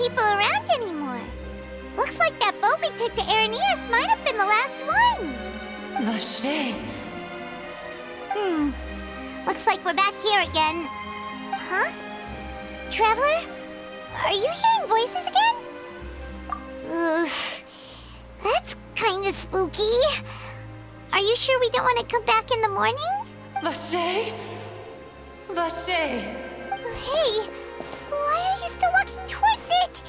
people around anymore. Looks like that boat we took to Araneas might have been the last one. Vache. Looks like we're back here again. Huh? Traveler? Are you hearing voices again? Ugh. That's kinda spooky. Are you sure we don't want to come back in the morning? Vache? Vache. Hey, why are you still walking towards it?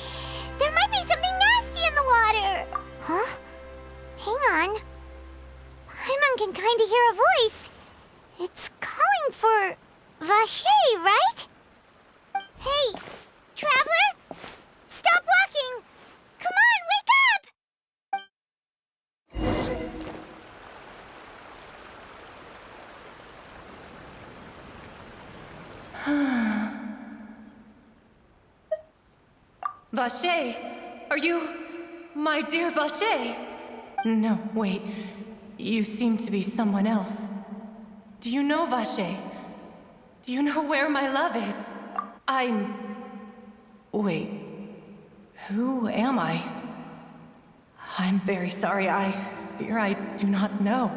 There might be something nasty in the water. Huh? Hang on. Paimon can kinda hear a voice. It's calling for Vache, right? Hey, Traveler? Stop walking! Come on, wake up! Vache, are you... my dear Vache? No, wait. You seem to be someone else. Do you know Vache? Do you know where my love is? Wait. Who am I? I'm very sorry. I fear I do not know.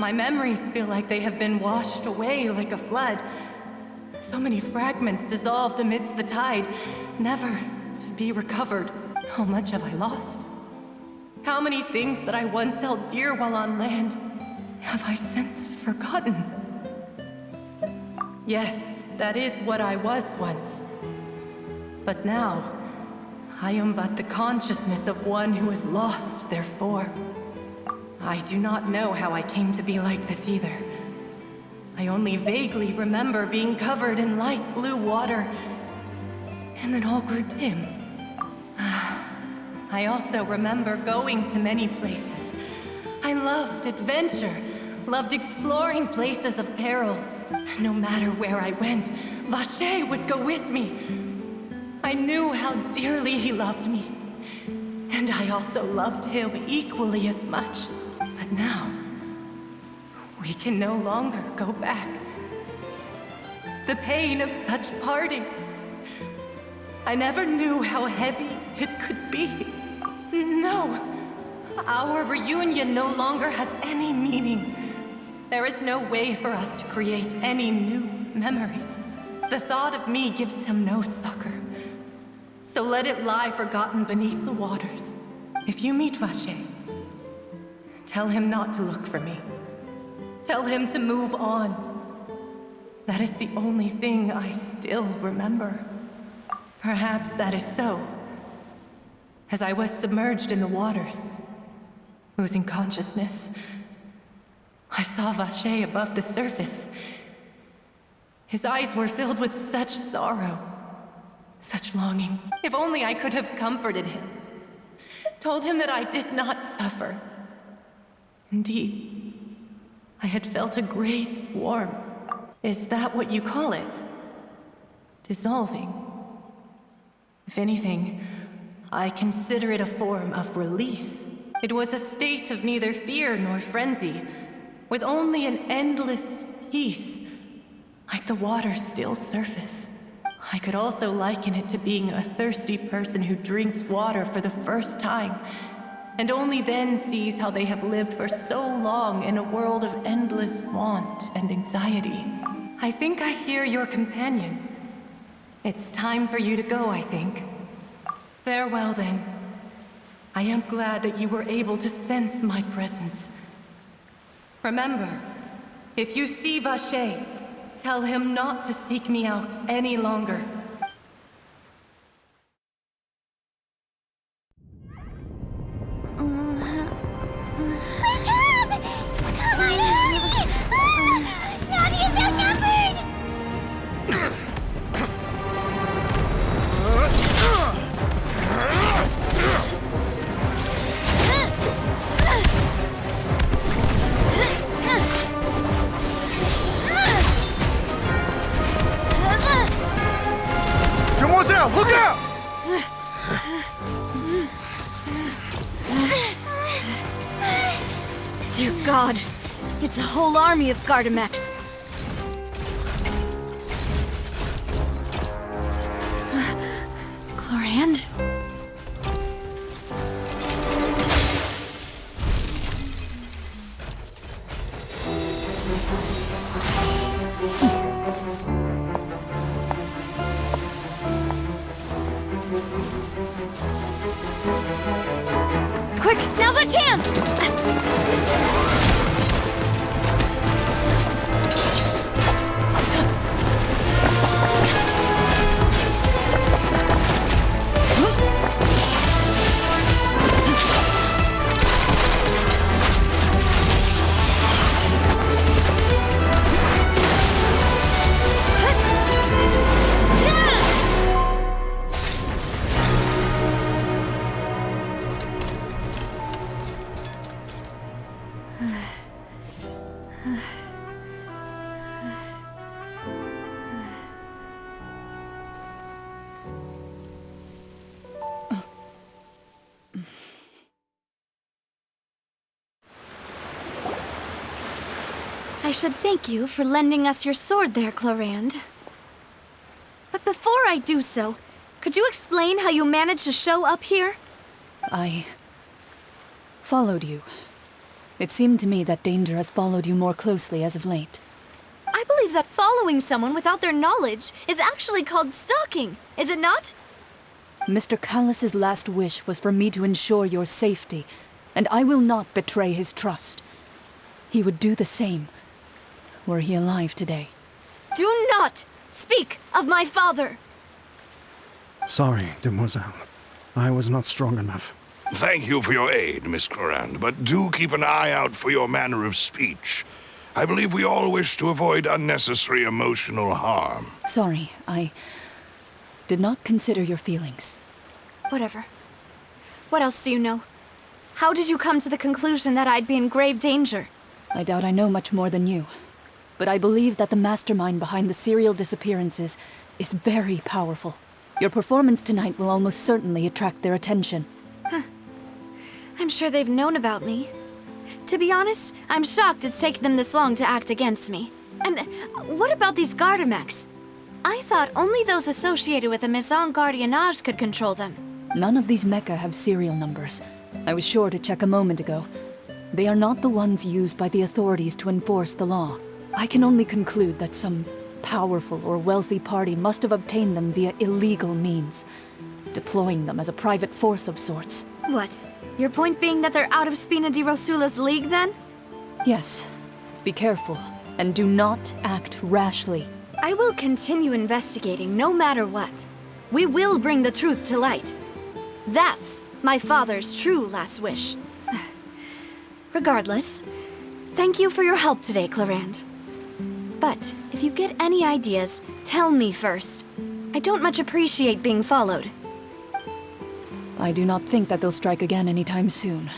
My memories feel like they have been washed away like a flood. So many fragments dissolved amidst the tide, never to be recovered. How much have I lost? How many things that I once held dear while on land have I since forgotten? Yes, that is what I was once. But now, I am but the consciousness of one who is lost, therefore. I do not know how I came to be like this either. I only vaguely remember being covered in light blue water, and then all grew dim. I also remember going to many places. I loved adventure, loved exploring places of peril. No matter where I went, Vache would go with me. I knew how dearly he loved me, and I also loved him equally as much. But now, we can no longer go back. The pain of such parting, I never knew how heavy it could be. No, our reunion no longer has any meaning. There is no way for us to create any new memories. The thought of me gives him no succor. So let it lie forgotten beneath the waters. If you meet Vache, tell him not to look for me. Tell him to move on. That is the only thing I still remember. Perhaps that is so. As I was submerged in the waters, losing consciousness, I saw Vache above the surface. His eyes were filled with such sorrow, such longing. If only I could have comforted him, told him that I did not suffer. Indeed, I had felt a great warmth. Is that what you call it? Dissolving? If anything, I consider it a form of release. It was a state of neither fear nor frenzy, with only an endless peace, like the water's still surface. I could also liken it to being a thirsty person who drinks water for the first time, and only then sees how they have lived for so long in a world of endless want and anxiety. I think I hear your companion. It's time for you to go, I think. Farewell, then. I am glad that you were able to sense my presence. Remember, if you see Vache, tell him not to seek me out any longer. Wake up! Come on, hurry! Navi is outnumbered! Demoiselle, look out! Dear God, it's a whole army of Gardamex. a chance! I should thank you for lending us your sword there, Clarand. But before I do so, could you explain how you managed to show up here? I followed you. It seemed to me that danger has followed you more closely as of late. I believe that following someone without their knowledge is actually called stalking, is it not? Mr. Callus's last wish was for me to ensure your safety, and I will not betray his trust. He would do the same, were he alive today. Do not speak of my father! Sorry, demoiselle. I was not strong enough. Thank you for your aid, Miss Clarand, but do keep an eye out for your manner of speech. I believe we all wish to avoid unnecessary emotional harm. Sorry, I did not consider your feelings. Whatever. What else do you know? How did you come to the conclusion that I'd be in grave danger? I doubt I know much more than you, but I believe that the mastermind behind the serial disappearances is very powerful. Your performance tonight will almost certainly attract their attention. I'm sure they've known about me. To be honest, I'm shocked it's taken them this long to act against me. And what about these Gardamex? I thought only those associated with the Maison Gardiennage could control them. None of these mecha have serial numbers. I was sure to check a moment ago. They are not the ones used by the authorities to enforce the law. I can only conclude that some powerful or wealthy party must have obtained them via illegal means, deploying them as a private force of sorts. What? Your point being that they're out of Spina di Rosula's league, then? Yes. Be careful, and do not act rashly. I will continue investigating no matter what. We will bring the truth to light. That's my father's true last wish. Regardless, thank you for your help today, Clarand. But if you get any ideas, tell me first. I don't much appreciate being followed. I do not think that they'll strike again anytime soon.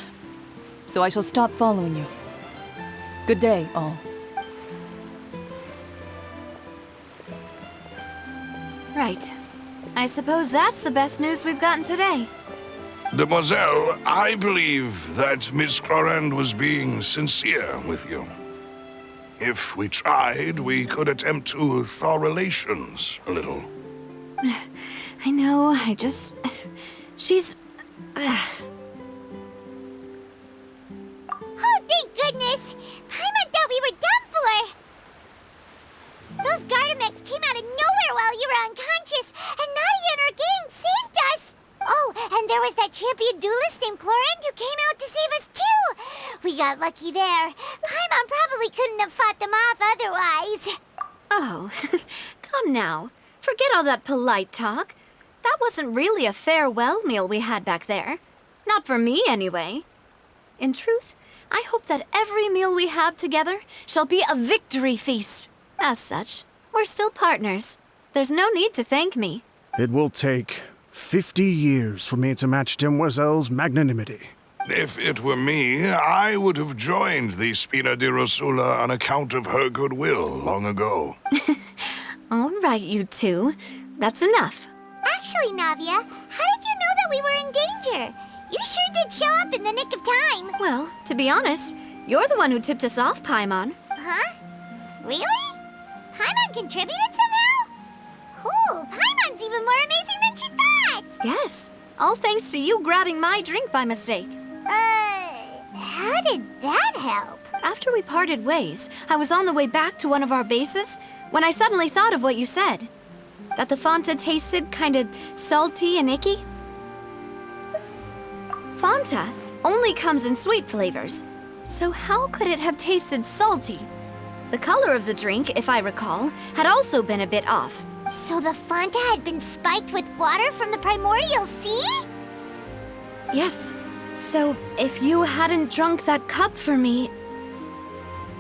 So I shall stop following you. Good day, all. Right. I suppose that's the best news we've gotten today. Demoiselle, I believe that Miss Clarand was being sincere with you. If we tried, we could attempt to thaw relations a little. I know, she's... Oh, thank goodness! Paimon thought we were done for! Those Gardamex came out of nowhere while you were unconscious, and Nadia and her gang saved us! Oh, and there was that champion duelist named Clarand who came out to save us too! We got lucky there. Paimon probably couldn't have fought them off otherwise. Oh, come now. Forget all that polite talk. That wasn't really a farewell meal we had back there. Not for me, anyway. In truth, I hope that every meal we have together shall be a victory feast. As such, we're still partners. There's no need to thank me. It will take 50 years for me to match Demoiselle's magnanimity. If it were me, I would have joined the Spina di Rosula on account of her goodwill long ago. All right, you two. That's enough. Actually, Navia, how did you know that we were in danger? You sure did show up in the nick of time. Well, to be honest, you're the one who tipped us off, Paimon. Huh? Really? Paimon contributed somehow? Ooh, Paimon's even more amazing than she thought! Yes, all thanks to you grabbing my drink by mistake. How did that help? After we parted ways, I was on the way back to one of our bases when I suddenly thought of what you said. That the Fanta tasted kind of salty and icky. Fanta? only comes in sweet flavors. So how could it have tasted salty? The color of the drink, if I recall, had also been a bit off. So the Fanta had been spiked with water from the primordial sea? Yes. So if you hadn't drunk that cup for me...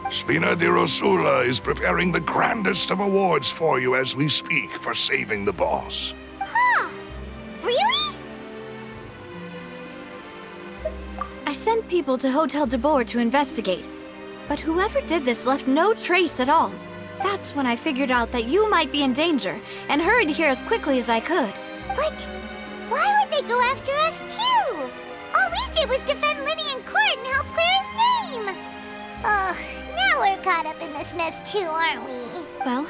Spina di Rosula is preparing the grandest of awards for you as we speak for saving the boss. Huh. Really? I sent people to Hotel de Boer to investigate, but whoever did this left no trace at all. That's when I figured out that you might be in danger and hurried here as quickly as I could. But why would they go after us too? All we did was defend Liddy in court and help clear his name. Ugh, now we're caught up in this mess too, aren't we? Well,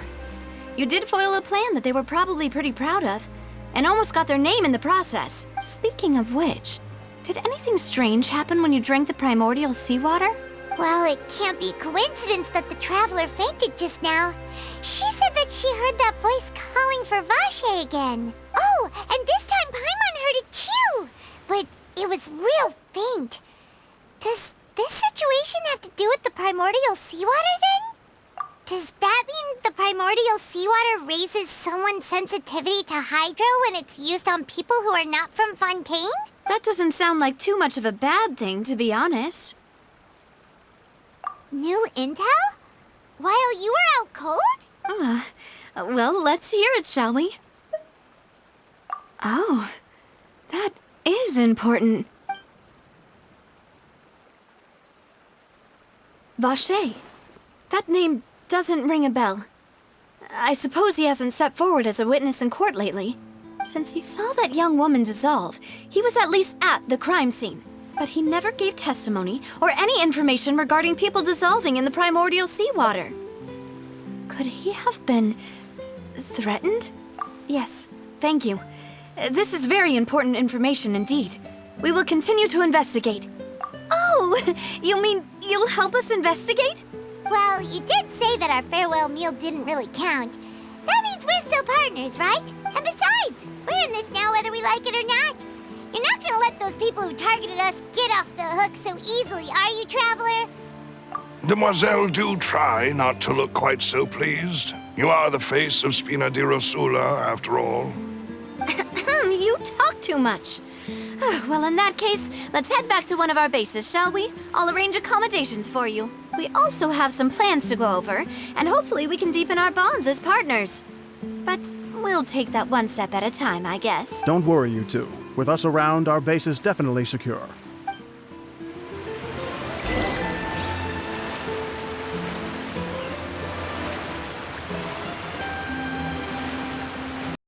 you did foil a plan that they were probably pretty proud of, and almost got their name in the process. Speaking of which, did anything strange happen when you drank the primordial seawater? Well, it can't be coincidence that the traveler fainted just now. She said that she heard that voice calling for Vache again. Oh, and this time Paimon heard it too, but it was real faint. Does this situation have to do with the primordial seawater then? Does that mean the primordial seawater raises someone's sensitivity to hydro when it's used on people who are not from Fontaine? That doesn't sound like too much of a bad thing, to be honest. New intel? While you were out cold? Well, let's hear it, shall we? Oh, that is important. Vache. That name doesn't ring a bell. I suppose he hasn't stepped forward as a witness in court lately. Since he saw that young woman dissolve, he was at least at the crime scene. But he never gave testimony or any information regarding people dissolving in the primordial seawater. Could he have been threatened? Yes, thank you. This is very important information indeed. We will continue to investigate. Oh, you mean you'll help us investigate? Well, you did say that our farewell meal didn't really count. That means we're still partners, right? And besides, we're in this now whether we like it or not. You're not gonna let those people who targeted us get off the hook so easily, are you, Traveler? Demoiselle, do try not to look quite so pleased. You are the face of Spina di Rosula, after all. You talk too much. Well, in that case, let's head back to one of our bases, shall we? I'll arrange accommodations for you. We also have some plans to go over, and hopefully we can deepen our bonds as partners. But we'll take that one step at a time, I guess. Don't worry, you two. With us around, our base is definitely secure.